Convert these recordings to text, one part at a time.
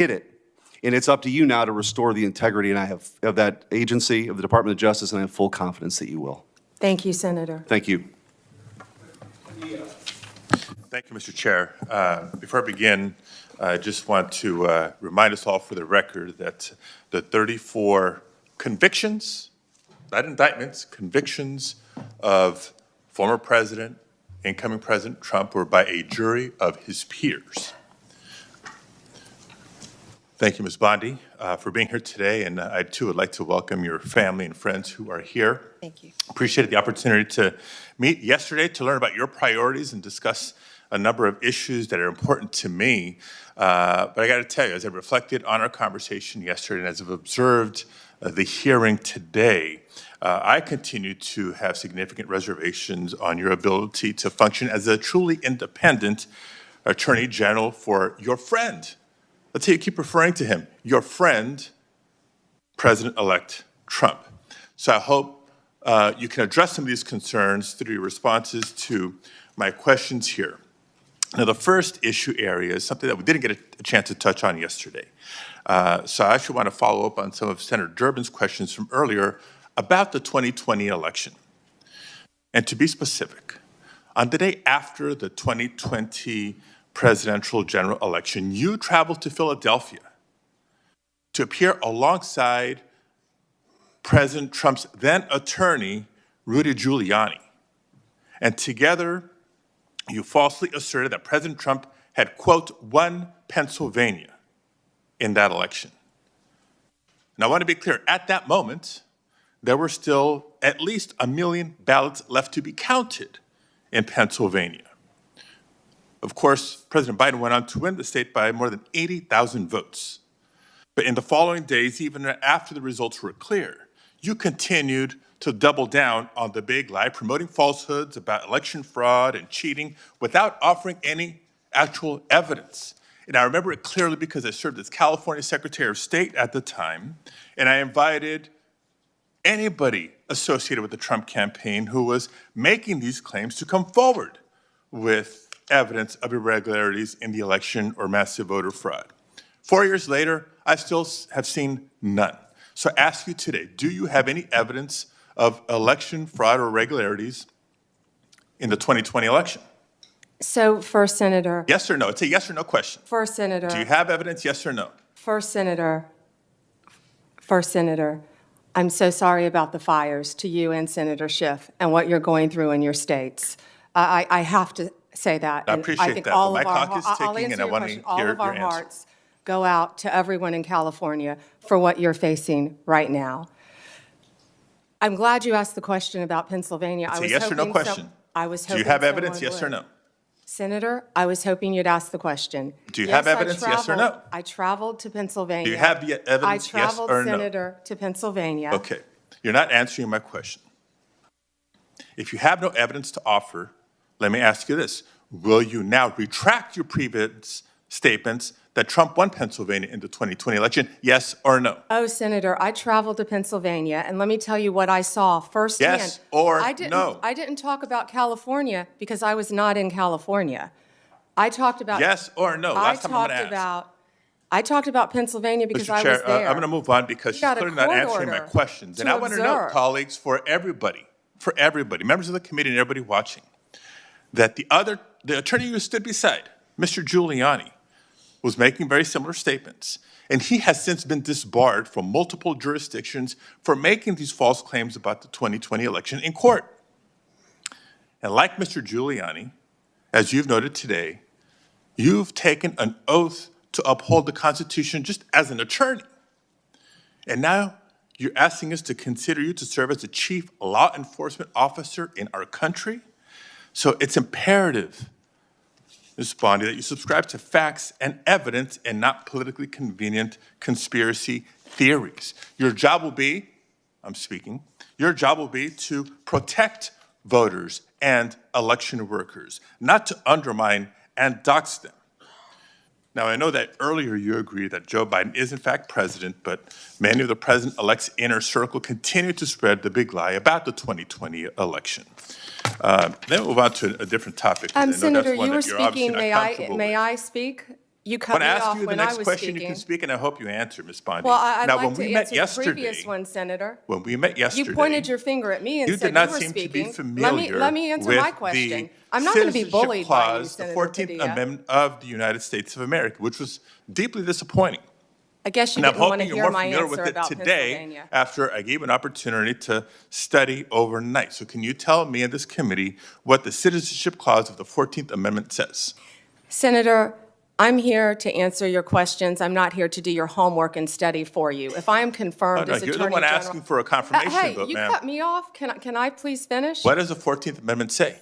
hid it. And it's up to you now to restore the integrity, and I have of that agency, of the Department of Justice, and I have full confidence that you will. Thank you, Senator. Thank you. Thank you, Mr. Chair. Before I begin, I just want to remind us all for the record that the 34 convictions, not indictments, convictions of former President, incoming President Trump were by a jury of his peers. Thank you, Ms. Bondi, for being here today, and I, too, would like to welcome your family and friends who are here. Thank you. Appreciated the opportunity to meet yesterday to learn about your priorities and discuss a number of issues that are important to me. But I got to tell you, as I reflected on our conversation yesterday and as I've observed the hearing today, I continue to have significant reservations on your ability to function as a truly independent Attorney General for your friend. Let's say you keep referring to him, your friend, President-elect Trump. So I hope you can address some of these concerns through your responses to my questions here. Now, the first issue area is something that we didn't get a chance to touch on yesterday. So I actually want to follow up on some of Senator Durbin's questions from earlier about the 2020 election. And to be specific, on the day after the 2020 presidential general election, you traveled to Philadelphia to appear alongside President Trump's then attorney, Rudy Giuliani. And together, you falsely asserted that President Trump had, quote, won Pennsylvania in that election. Now, I want to be clear, at that moment, there were still at least 1 million ballots left to be counted in Pennsylvania. Of course, President Biden went on to win the state by more than 80,000 votes. But in the following days, even after the results were clear, you continued to double down on the big lie, promoting falsehoods about election fraud and cheating without offering any actual evidence. And I remember it clearly because I served as California Secretary of State at the time, and I invited anybody associated with the Trump campaign who was making these claims to come forward with evidence of irregularities in the election or massive voter fraud. 4 years later, I still have seen none. So I ask you today, do you have any evidence of election fraud or irregularities in the 2020 election? So, First Senator. Yes or no? It's a yes or no question. First Senator. Do you have evidence, yes or no? First Senator. I'm so sorry about the fires to you and Senator Schiff and what you're going through in your states. I have to say that. I appreciate that, but my clock is ticking and I want to hear your answer. All of our hearts go out to everyone in California for what you're facing right now. I'm glad you asked the question about Pennsylvania. It's a yes or no question. Do you have evidence, yes or no? Senator, I was hoping you'd ask the question. Do you have evidence, yes or no? I traveled to Pennsylvania. Do you have the evidence, yes or no? I traveled, Senator, to Pennsylvania. Okay. You're not answering my question. If you have no evidence to offer, let me ask you this. Will you now retract your previous statements that Trump won Pennsylvania in the 2020 election, yes or no? Oh, Senator, I traveled to Pennsylvania, and let me tell you what I saw firsthand. Yes or no? I didn't talk about California because I was not in California. I talked about... Yes or no? Last time I'm going to ask. I talked about Pennsylvania because Mr. I Chair, was there. I'm going to move on because she's clearly not answering my questions. And I want to know, colleagues, for everybody, members of the committee and everybody watching, that the attorney who stood beside, Mr. Giuliani, was making very similar statements. And he has since been disbarred from multiple jurisdictions for making these false claims about the 2020 election in court. And like Mr. Giuliani, as you've noted today, you've taken an oath to uphold the Constitution just as an attorney. And now you're asking us to consider you to serve as the chief law enforcement officer in our country? So it's imperative, Ms. Bondi, that you subscribe to facts and evidence and not politically convenient conspiracy theories. Your job will be, your job will be to protect voters and election workers, not to undermine and dox them. Now, I know that earlier you agreed that Joe Biden is in fact president, but many of the president-elect's inner circle continue to spread the big lie about the 2020 election. Then we'll move on to a different topic. Senator, you were speaking. May I speak? You cut When me I ask off you the when I next was question, you speaking. can speak, and I hope you answer, Ms. Bondi. Well, I'd Now, like when to we met answer the yesterday, previous one, Senator. when we met yesterday, You pointed your finger at me and you said did not you were seem to be speaking. familiar Let me answer with my the question. I'm not going to be Citizenship bullied by you, Clause, the Senator 14th Padilla. Amendment of the United States of America, which was deeply disappointing. I guess you And I'm didn't want to hoping you're hear more my familiar answer with it about today Pennsylvania. after I gave an opportunity to study overnight. So can you tell me and this committee what the Citizenship Clause of the 14th Amendment says? Senator, I'm here to answer your questions. I'm not here to do your homework and study for you. If I am confirmed No, as you're Attorney the one General. asking for a confirmation Hey, vote, you ma'am. cut me off. Can I please finish? What does the 14th Amendment say?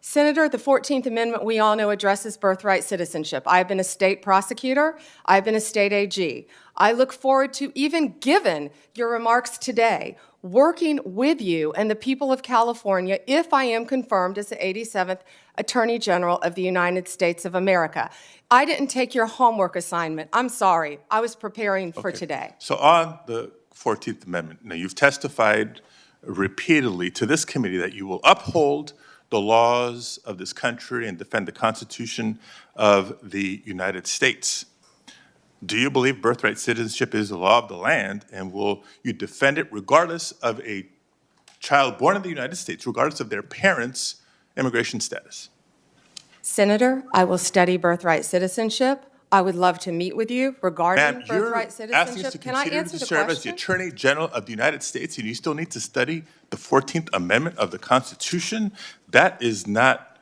Senator, the 14th Amendment, we all know, addresses birthright citizenship. I've been a state prosecutor. I've been a state AG. I look forward to, even given your remarks today, working with you and the people of California if I am confirmed as the 87th Attorney General of the United States of America. I didn't take your homework assignment. I'm sorry. I was preparing for Okay. today. So on the 14th Amendment, now you've testified repeatedly to this committee that you will uphold the laws of this country and defend the Constitution of the United States. Do you believe birthright citizenship is the law of the land, and will you defend it regardless of a child born in the United States, regardless of their parents' immigration status? Senator, I will study birthright citizenship. I would love to meet with you regarding Ma'am, you're birthright asking us to citizenship. Can I continue answer to the serve as the question? Attorney General of the United States, and you still need to study the 14th Amendment of the Constitution? That is not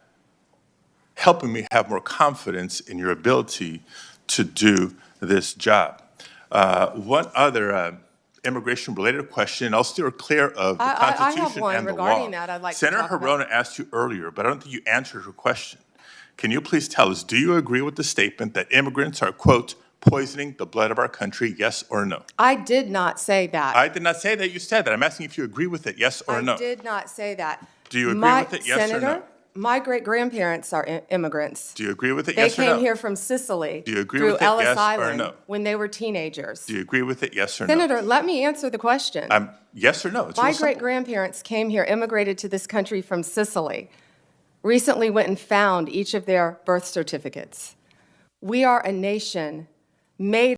helping me have more confidence in your ability to do this job. One other immigration-related question, I'll steer clear of the I have Constitution one and the law. regarding that I'd like to Senator talk about. Hirona asked you earlier, but I don't think you answered her question. Can you please tell us, do you agree with the statement that immigrants are, quote, poisoning the blood of our country, yes or no? I did not say that. I did not say that you said that. I'm asking if you agree with it, yes or no? I did not say that. Do you agree with it, yes or no? Senator, my great-grandparents are immigrants. Do you agree with it, They yes or no? came here from Sicily Do you agree through with it, Ellis yes or Island no? when they were teenagers. Do you agree with it, yes or no? Senator, let me answer the question. Yes or no? It's My real simple. great-grandparents came here, immigrated to this country from Sicily, recently went and found each of their birth certificates. We are a nation made